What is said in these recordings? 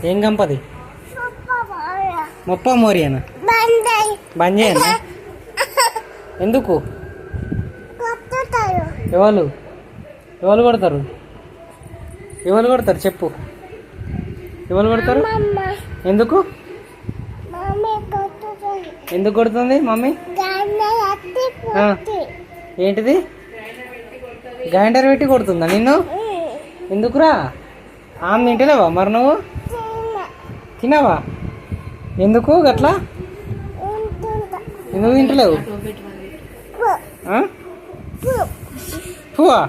ఏం గంపది? మొప్ప మోరియనా? బంద్ చేయనా? ఎందుకు? ఎవరు ఎవరు కొడతారు? ఎవరు కొడతారు చెప్పు. ఎవరు కొడతారు? ఎందుకు ఎందుకు కొడుతుంది మమ్మీ? ఏంటిది? గ్రైండర్ పెట్టి కొడుతుందా నిన్ను? ఎందుకురా? ఆమె తింటలేవా మరి నువ్వు? తినవా? ఎందుకు గట్లా? ఎందుకు తింటలేవు? పువ్వా?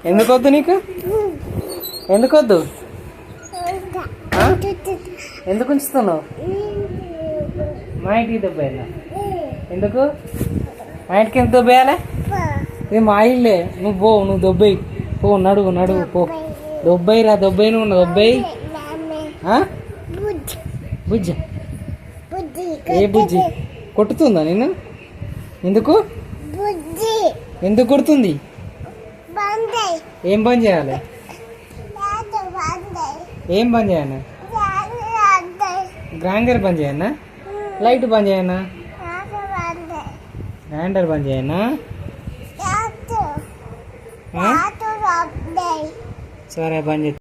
ఎందుకు వద్దు నీకు? ఎందుకు వద్దు? ఎందుకు ఉంచుతున్నావు? మా ఇంటికి దొబ్బేయాలా? ఎందుకు మా ఇంటికి ఎంత దొబ్బేయాలి? ఇది మా ఇల్లే. నువ్వు పో, నువ్వు దొబ్బేయి పో. నడువు నడువు పో. దొబ్బయి రా, దొబ్బయి. నువ్వు దొబ్బయి. బుజ్జి ఏ బుజ్జి? కొట్టుతుందా నేను? ఎందుకు ఎందుకు కొడుతుంది? ఏం పని చేయాలి? ఏం పని చేయనా? గ్రైండర్ బంద్ చేయనా? లైట్ బంద్ చేయనా? గ్రైండర్ బంద్ చేయనా? సరే బంద్ చేయి.